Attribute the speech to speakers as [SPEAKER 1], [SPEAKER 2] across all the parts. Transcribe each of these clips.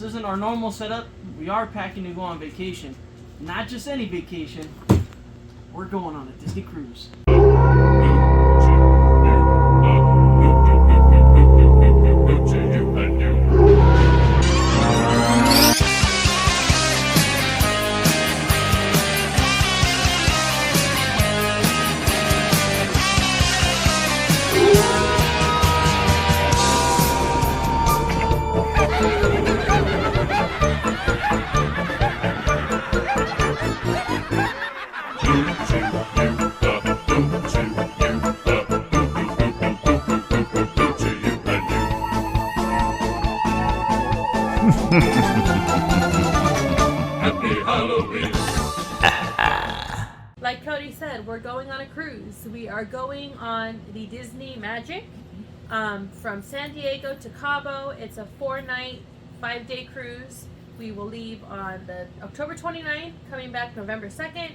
[SPEAKER 1] This isn't our normal setup. We are packing to go on vacation. Not just any vacation. We're going on a Disney cruise.
[SPEAKER 2] Happy Halloween.
[SPEAKER 3] Like Cody said, we're going on a cruise. We are going on the Disney Magic from San Diego to Cabo. It's a 4-night, 5-day cruise. We will leave on the October 29th, coming back November 2nd.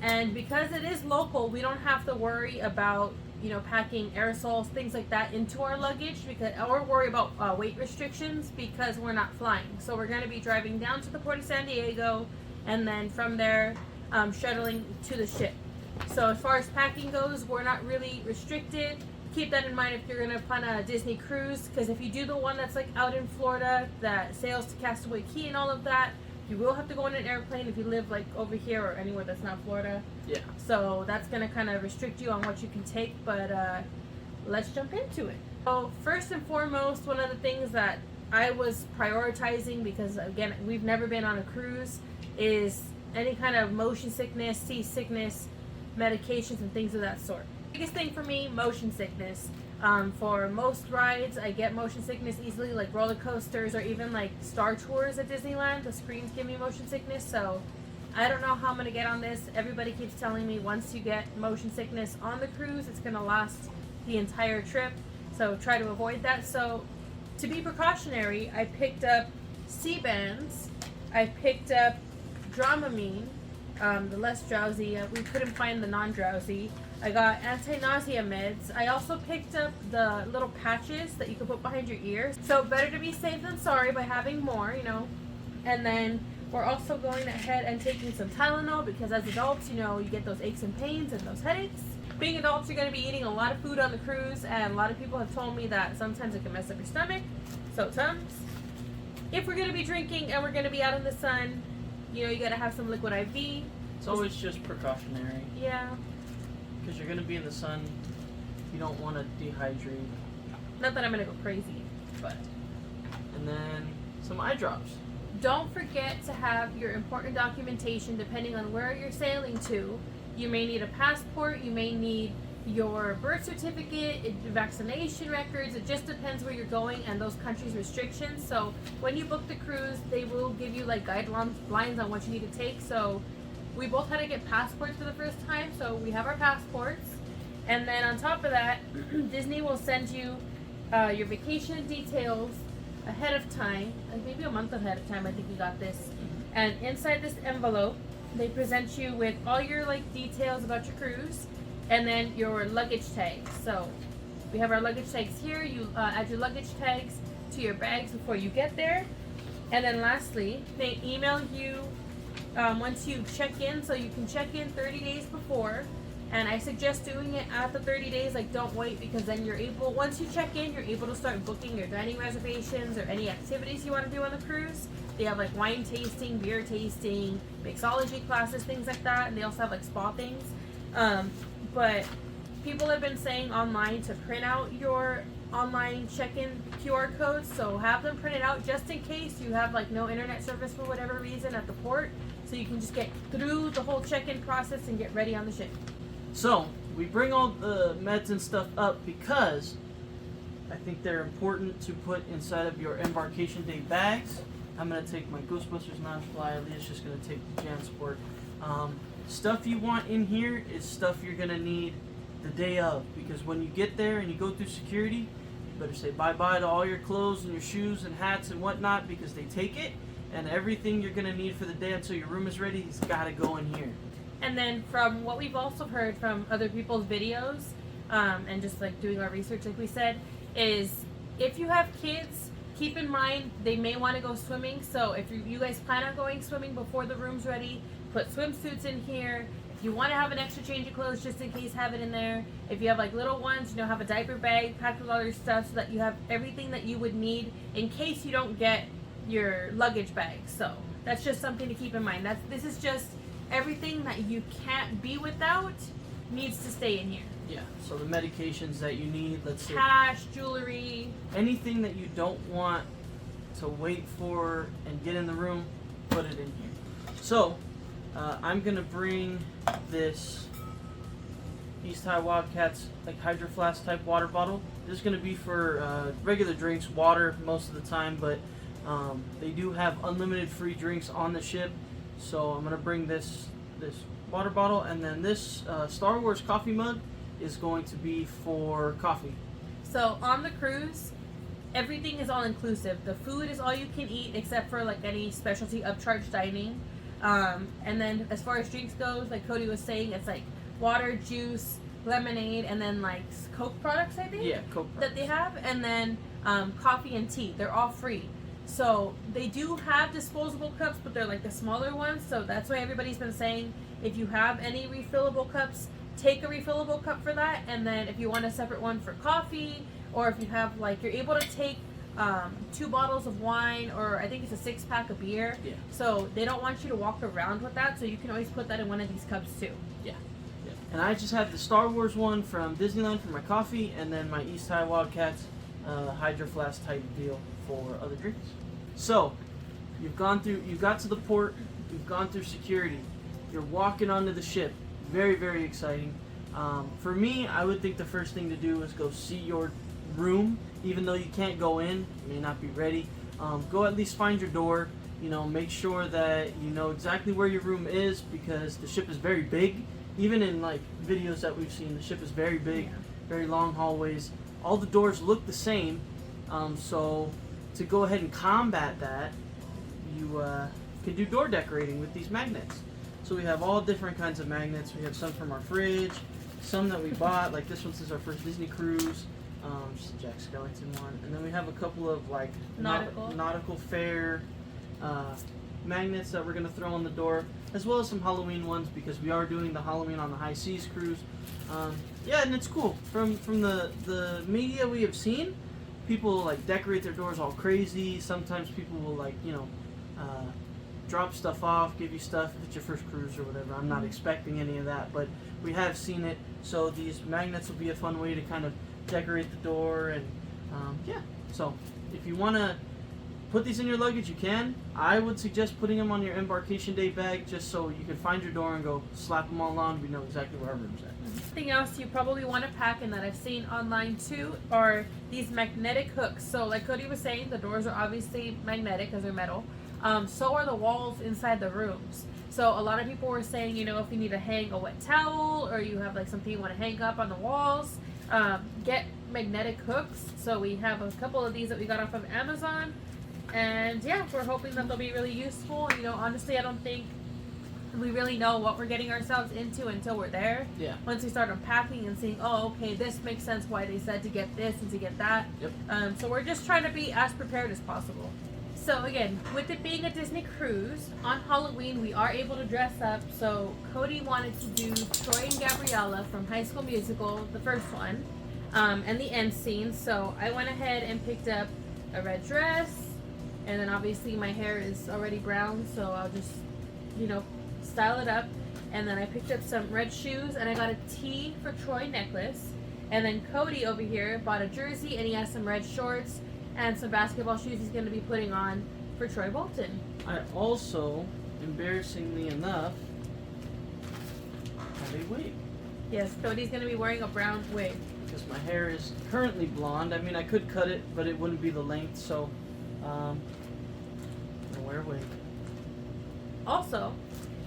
[SPEAKER 3] And because it is local, we don't have to worry about, packing aerosols, things like that into our luggage, or worry about weight restrictions because we're not flying. So we're going to be driving down to the port of San Diego, and then from there, shuttling to the ship. So as far as packing goes, we're not really restricted. Keep that in mind if you're going to plan a Disney cruise, because if you do the one that's like out in Florida that sails to Castaway Cay and all of that, you will have to go on an airplane if you live like over here or anywhere that's not Florida.
[SPEAKER 1] Yeah.
[SPEAKER 3] So that's going to kind of restrict you on what you can take, but let's jump into it. So first and foremost, one of the things that I was prioritizing, because again, we've never been on a cruise, is any kind of motion sickness, seasickness, medications, and things of that sort. Biggest thing for me, motion sickness. For most rides, I get motion sickness easily, like roller coasters or even like Star Tours at Disneyland. The screens give me motion sickness, so I don't know how I'm going to get on this. Everybody keeps telling me once you get motion sickness on the cruise, it's going to last the entire trip, so try to avoid that. So to be precautionary, I picked up Sea-Bands, I picked up Dramamine, the less drowsy. We couldn't find the non-drowsy. I got anti-nausea meds. I also picked up the little patches that you can put behind your ears. So better to be safe than sorry by having more, And then we're also going ahead and taking some Tylenol, because as adults, you get those aches and pains and those headaches. Being adults, you're going to be eating a lot of food on the cruise, and a lot of people have told me that sometimes it can mess up your stomach. So Tums, if we're going to be drinking and we're going to be out in the sun, you got to have some liquid IV.
[SPEAKER 1] It's always just precautionary.
[SPEAKER 3] Yeah.
[SPEAKER 1] Because you're going to be in the sun. You don't want to dehydrate.
[SPEAKER 3] Not that I'm going to go crazy, but.
[SPEAKER 1] And then some eye drops.
[SPEAKER 3] Don't forget to have your important documentation depending on where you're sailing to. You may need a passport, you may need your birth certificate, vaccination records. It just depends where you're going and those countries' restrictions. So when you book the cruise, they will give you like guidelines on what you need to take. So we both had to get passports for the first time, so we have our passports. And then on top of that, Disney will send you your vacation details ahead of time, like maybe a month ahead of time. I think we got this. And inside this envelope, they present you with all your details about your cruise, and then your luggage tags. So we have our luggage tags here. You add your luggage tags to your bags before you get there. And then lastly, they email you once you check in, so you can check in 30 days before. And I suggest doing it at the 30 days, don't wait, because then once you check in, you're able to start booking your dining reservations or any activities you want to do on the cruise. They have wine tasting, beer tasting, mixology classes, things like that, and they also have spa things. But people have been saying online to print out your online check-in QR codes, so have them printed out just in case you have no internet service for whatever reason at the port, so you can just get through the whole check-in process and get ready on the ship.
[SPEAKER 1] So, we bring all the meds and stuff up because I think they're important to put inside of your embarkation day bags. I'm going to take my Ghostbusters non-fly. Leah's just going to take the JanSport. Stuff you want in here is stuff you're going to need the day of, because when you get there and you go through security, you better say bye-bye to all your clothes and your shoes and hats and whatnot, because they take it, and everything you're going to need for the day until your room is ready has got to go in here.
[SPEAKER 3] And then from what we've also heard from other people's videos, and just doing our research, like we said, is if you have kids, keep in mind they may want to go swimming. So if you guys plan on going swimming before the room's ready, put swimsuits in here. If you want to have an extra change of clothes just in case, have it in there. If you have like little ones, have a diaper bag packed with all your stuff so that you have everything that you would need in case you don't get your luggage bag. So that's just something to keep in mind. This is just everything that you can't be without needs to stay in here.
[SPEAKER 1] Yeah. So the medications that you need, let's say
[SPEAKER 3] Cash, jewelry.
[SPEAKER 1] anything that you don't want to wait for and get in the room, put it in here. So I'm gonna bring this East High Wildcats like Hydro Flask type water bottle. This is gonna be for regular drinks, water most of the time, but they do have unlimited free drinks on the ship. So I'm gonna bring this water bottle, and then this Star Wars coffee mug is going to be for coffee.
[SPEAKER 3] So on the cruise, everything is all inclusive. The food is all you can eat except for like any specialty upcharge dining. And then as far as drinks goes, like Cody was saying, it's like water, juice, lemonade, and then like Coke products, I think.
[SPEAKER 1] Yeah, Coke
[SPEAKER 3] that they have, and then coffee and tea. They're all free. So they do have disposable cups, but they're like the smaller ones. So that's why everybody's been saying if you have any refillable cups, take a refillable cup for that. And then if you want a separate one for coffee, or if you have like you're able to take 2 bottles of wine, or I think it's a 6-pack of beer.
[SPEAKER 1] Yeah.
[SPEAKER 3] So they don't want you to walk around with that, so you can always put that in one of these cups too.
[SPEAKER 1] Yeah. And I just have the Star Wars one from Disneyland for my coffee, and then my East High Wildcats Hydro Flask type deal for other drinks. So you got to the port, you've gone through security, you're walking onto the ship. Very, very exciting. For me, I would think the first thing to do is go see your room. Even though you can't go in, you may not be ready. Go at least find your door. Make sure that you know exactly where your room is, because the ship is very big. Even in like videos that we've seen, the ship is very big, very long hallways. All the doors look the same. So to go ahead and combat that, you can do door decorating with these magnets. So we have all different kinds of magnets. We have some from our fridge, some that we bought, like this one says our first Disney cruise. Just a Jack Skellington one, and then we have a couple of like nautical fair magnets that we're gonna throw on the door, as well as some Halloween ones, because we are doing the Halloween on the High Seas cruise. And it's cool. From the media we have seen, people like decorate their doors all crazy. Sometimes people will like drop stuff off, give you stuff if it's your first cruise or whatever. I'm not expecting any of that, but we have seen it. So these magnets will be a fun way to kind of decorate the door, and so if you want to put these in your luggage, you can. I would suggest putting them on your embarkation day bag, just so you can find your door and go slap them all on. We know exactly where our room's at.
[SPEAKER 3] Something else you probably want to pack, and that I've seen online too, are these magnetic hooks. So like Cody was saying, the doors are obviously magnetic because they're metal. So are the walls inside the rooms. So a lot of people were saying, if you need to hang a wet towel, or you have like something you want to hang up on the walls, get magnetic hooks. So we have a couple of these that we got off of Amazon, and we're hoping that they'll be really useful. Honestly, I don't think we really know what we're getting ourselves into until we're there.
[SPEAKER 1] Yeah.
[SPEAKER 3] Once we start unpacking and seeing, oh, okay, this makes sense why they said to get this and to get that.
[SPEAKER 1] Yep.
[SPEAKER 3] So we're just trying to be as prepared as possible. So again, with it being a Disney cruise, on Halloween we are able to dress up. So Cody wanted to do Troy and Gabriella from High School Musical, the first one, and the end scene. So I went ahead and picked up a red dress, and then obviously my hair is already brown, so I'll just, style it up. And then I picked up some red shoes, and I got a T for Troy necklace. And then Cody over here bought a jersey, and he has some red shorts and some basketball shoes he's going to be putting on for Troy Bolton.
[SPEAKER 1] I also, embarrassingly enough, have a wig.
[SPEAKER 3] Yes, Cody's going to be wearing a brown wig.
[SPEAKER 1] Because my hair is currently blonde. I mean, I could cut it, but it wouldn't be the length, so I'm going to wear a wig.
[SPEAKER 3] Also,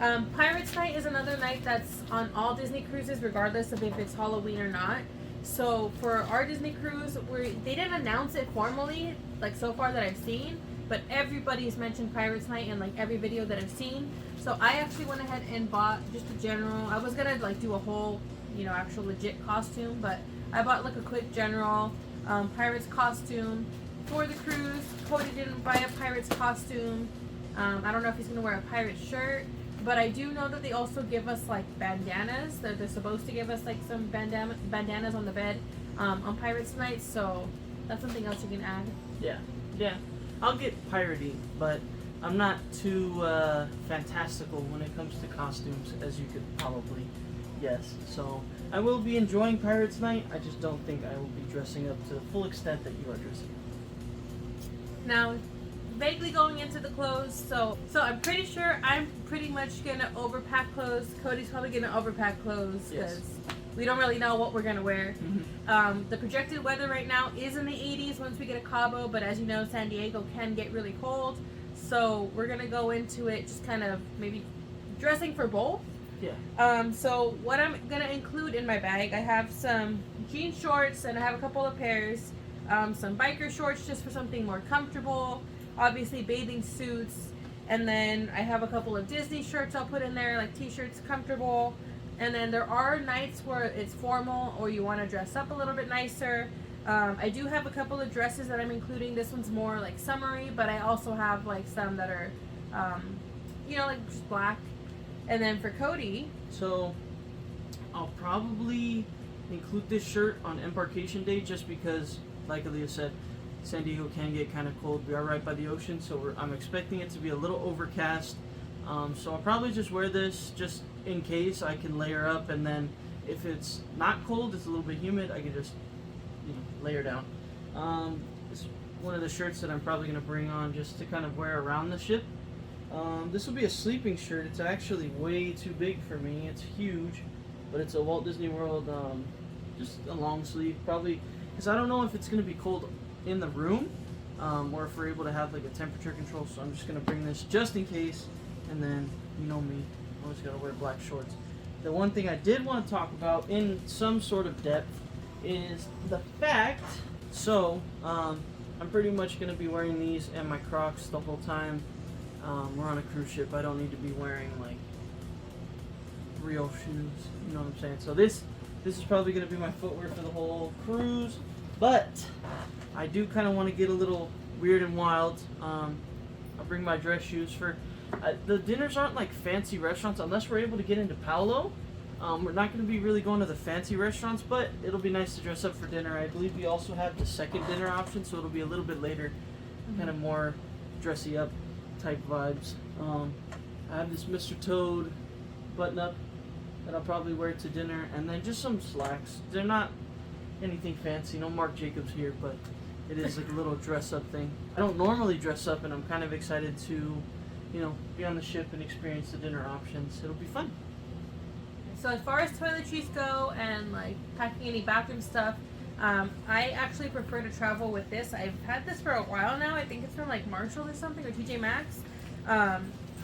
[SPEAKER 3] Pirates Night is another night that's on all Disney cruises, regardless of if it's Halloween or not. So for our Disney cruise, they didn't announce it formally, like so far that I've seen, but everybody's mentioned Pirates Night in like every video that I've seen. So I actually went ahead and bought just a general. I was gonna like do a whole, actual legit costume, but I bought like a quick general Pirates costume for the cruise. Cody didn't buy a pirate's costume. I don't know if he's gonna wear a pirate shirt, but I do know that they also give us like bandanas. They're supposed to give us like some bandanas on the bed on Pirates Night. So that's something else you can add.
[SPEAKER 1] Yeah. I'll get piratey, but I'm not too fantastical when it comes to costumes, as you could probably guess. So I will be enjoying Pirates Night. I just don't think I will be dressing up to the full extent that you are dressing up.
[SPEAKER 3] Now, vaguely going into the clothes, so I'm pretty sure I'm pretty much gonna overpack clothes. Cody's probably gonna overpack clothes because we don't really know what we're gonna wear. The projected weather right now is in the 80s once we get to Cabo, but as you know, San Diego can get really cold. So we're gonna go into it just kind of maybe dressing for both.
[SPEAKER 1] Yeah.
[SPEAKER 3] So what I'm gonna include in my bag, I have some jean shorts and I have a couple of pairs. Some biker shorts just for something more comfortable. Obviously bathing suits, and then I have a couple of Disney shirts I'll put in there, like t-shirts, comfortable. And then there are nights where it's formal or you want to dress up a little bit nicer. I do have a couple of dresses that I'm including. This one's more like summery, but I also have like some that are, like just black. And then for Cody,
[SPEAKER 1] so I'll probably include this shirt on Embarkation Day just because, like Aaliyah said, San Diego can get kind of cold. We are right by the ocean, so I'm expecting it to be a little overcast. So I'll probably just wear this just in case. I can layer up, and then if it's not cold, it's a little bit humid, I can just layer down. This is one of the shirts that I'm probably going to bring on just to kind of wear around the ship. This will be a sleeping shirt. It's actually way too big for me. It's huge, but it's a Walt Disney World, just a long sleeve, probably, because I don't know if it's going to be cold in the room, or if we're able to have like a temperature control. So I'm just going to bring this just in case, and then, you know me, I'm always going to wear black shorts. The one thing I did want to talk about in some sort of depth is the fact, so I'm pretty much going to be wearing these and my Crocs the whole time. We're on a cruise ship. I don't need to be wearing like real shoes, you know what I'm saying? So this is probably going to be my footwear for the whole cruise, but I do kind of want to get a little weird and wild. I'll bring my dress shoes for the dinners aren't like fancy restaurants unless we're able to get into Paolo. We're not going to be really going to the fancy restaurants, but it'll be nice to dress up for dinner. I believe we also have the second dinner option, so it'll be a little bit later, kind of more dressy up type vibes. I have this Mr. Toad button up that I'll probably wear to dinner, and then just some slacks. They're not anything fancy, no Marc Jacobs here, but it is like a little dress up thing. I don't normally dress up, and I'm kind of excited to, be on the ship and experience the dinner options. It'll be fun.
[SPEAKER 3] so as far as toiletries go and like packing any bathroom stuff, I actually prefer to travel with this. I've had this for a while now. I think it's from like Marshall or something, or TJ Maxx.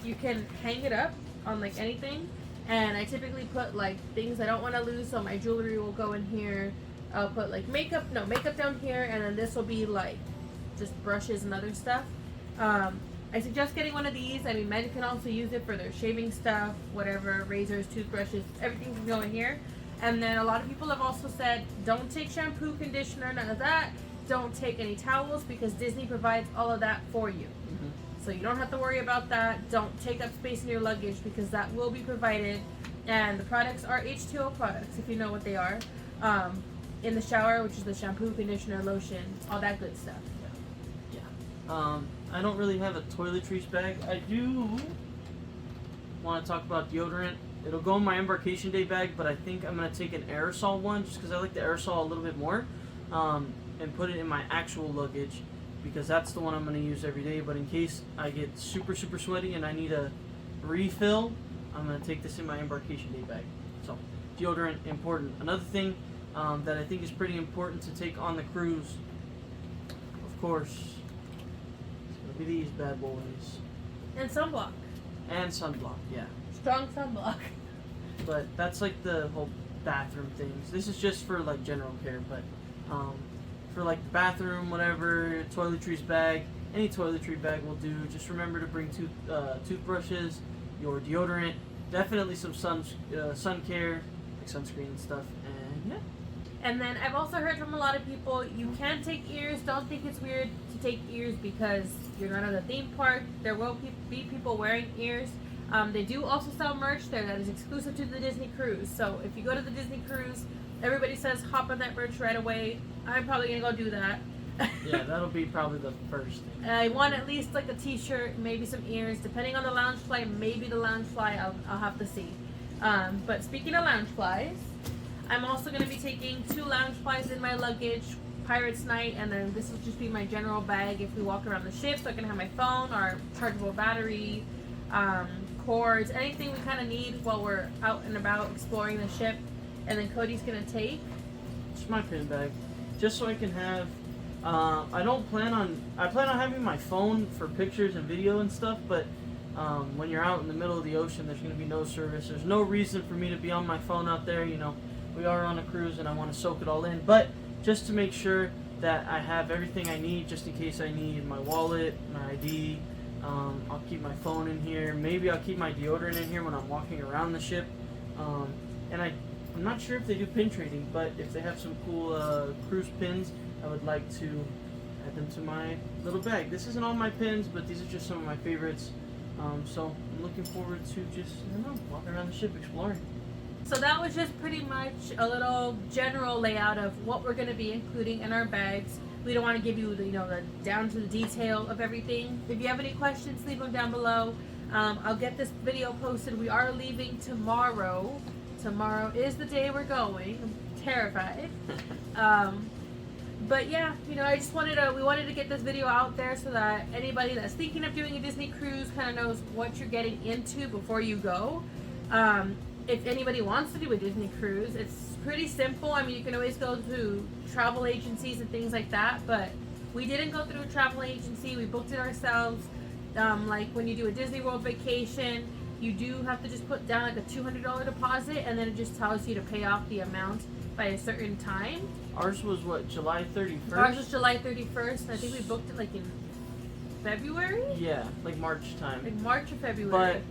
[SPEAKER 3] You can hang it up on like anything, and I typically put like things I don't want to lose, so my jewelry will go in here. I'll put like makeup down here, and then this will be like just brushes and other stuff. I suggest getting one of these. I mean, men can also use it for their shaving stuff, whatever, razors, toothbrushes, everything can go in here. And then a lot of people have also said, don't take shampoo, conditioner, none of that. Don't take any towels because Disney provides all of that for you. So you don't have to worry about that. Don't take up space in your luggage because that will be provided. And the products are H2O products, if you know what they are. In the shower, which is the shampoo, conditioner, lotion, all that good stuff.
[SPEAKER 1] Yeah. I don't really have a toiletries bag. I do want to talk about deodorant. It'll go in my Embarkation Day bag, but I think I'm going to take an aerosol one just because I like the aerosol a little bit more, and put it in my actual luggage because that's the one I'm going to use every day. But in case I get super, super sweaty and I need a refill, I'm going to take this in my Embarkation Day bag. So, deodorant, important. Another thing that I think is pretty important to take on the cruise, of course, it's going to be these bad boys.
[SPEAKER 3] And sunblock.
[SPEAKER 1] And sunblock, yeah.
[SPEAKER 3] Strong sunblock.
[SPEAKER 1] But that's like the whole bathroom things. This is just for like general care, but for like the bathroom, whatever, toiletries bag, any toiletry bag will do. Just remember to bring toothbrushes, your deodorant, definitely some sun care, like sunscreen and stuff, and yeah.
[SPEAKER 3] And then I've also heard from a lot of people, you can take ears. Don't think it's weird to take ears because you're not at a theme park. There will be people wearing ears. They do also sell merch there that is exclusive to the Disney cruise. So if you go to the Disney cruise, everybody says hop on that merch right away. I'm probably going to go do that.
[SPEAKER 1] Yeah, that'll be probably the first thing.
[SPEAKER 3] I want at least like a t-shirt, maybe some ears. Depending on the Loungefly, maybe the Loungefly, I'll have to see. But speaking of Loungeflies, I'm also going to be taking 2 Loungeflies in my luggage, Pirates Night, and then this will just be my general bag if we walk around the ship, so I can have my phone, our chargeable battery, cords, anything we kind of need while we're out and about exploring the ship. And then Cody's going to take...
[SPEAKER 1] It's my pin bag, just so I can have... I plan on having my phone for pictures and video and stuff, but when you're out in the middle of the ocean, there's going to be no service. There's no reason for me to be on my phone out there. You know, we are on a cruise and I want to soak it all in, but just to make sure that I have everything I need, just in case I need my wallet, my ID. I'll keep my phone in here. Maybe I'll keep my deodorant in here when I'm walking around the ship. And I'm not sure if they do pin trading, but if they have some cool cruise pins, I would like to add them to my little bag. This isn't all my pins, but these are just some of my favorites. So I'm looking forward to just, I don't know, walking around the ship, exploring.
[SPEAKER 3] So that was just pretty much a little general layout of what we're going to be including in our bags. We don't want to give you the, the down to the detail of everything. If you have any questions, leave them down below. I'll get this video posted. We are leaving tomorrow. Tomorrow is the day we're going. I'm terrified. But yeah, I just we wanted to get this video out there so that anybody that's thinking of doing a Disney cruise kind of knows what you're getting into before you go. If anybody wants to do a Disney cruise, it's pretty simple. I mean, you can always go to travel agencies and things like that, but we didn't go through a travel agency. We booked it ourselves. Like when you do a Disney World vacation, you do have to just put down like a $200 deposit, and then it just tells you to pay off the amount by a certain time.
[SPEAKER 1] Ours was what, July 31st?
[SPEAKER 3] Ours was July 31st, and I think we booked it like in February?
[SPEAKER 1] Yeah, like March time.
[SPEAKER 3] Like March or February.
[SPEAKER 1] But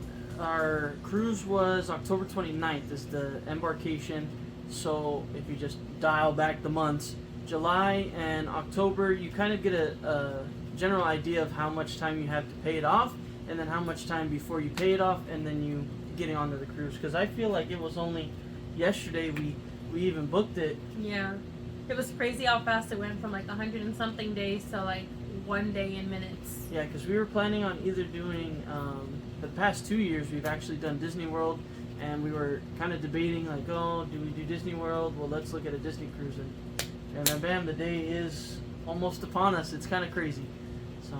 [SPEAKER 1] our cruise was October 29th is the embarkation. So if you just dial back the months, July and October, you kind of get a general idea of how much time you have to pay it off, and then how much time before you pay it off, and then you getting onto the cruise. Because I feel like it was only yesterday we even booked it.
[SPEAKER 3] Yeah. It was crazy how fast it went from like 100 and something days to like 1 day in minutes.
[SPEAKER 1] Yeah, because we were planning on either doing, the past 2 years we've actually done Disney World, and we were kind of debating like, oh, do we do Disney World? Well, let's look at a Disney cruise, and then bam, the day is almost upon us. It's kind of crazy. So,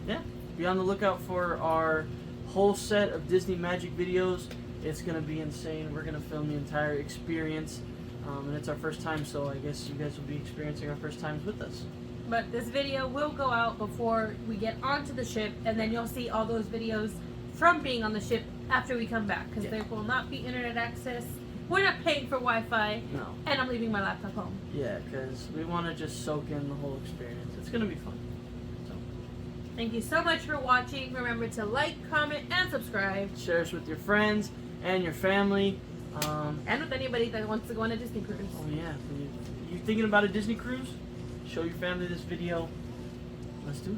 [SPEAKER 1] yeah, be on the lookout for our whole set of Disney Magic videos. It's going to be insane. We're going to film the entire experience. And it's our first time, so I guess you guys will be experiencing our first times with us.
[SPEAKER 3] But this video will go out before we get onto the ship, and then you'll see all those videos from being on the ship after we come back, because there will not be internet access. We're not paying for Wi-Fi.
[SPEAKER 1] No.
[SPEAKER 3] And I'm leaving my laptop home.
[SPEAKER 1] Yeah, because we want to just soak in the whole experience. It's going to be fun. So,
[SPEAKER 3] thank you so much for watching. Remember to like, comment, and subscribe.
[SPEAKER 1] share us with your friends and your family.
[SPEAKER 3] And with anybody that wants to go on a Disney cruise.
[SPEAKER 1] Oh yeah, you thinking about a Disney cruise? Show your family this video. Let's do it.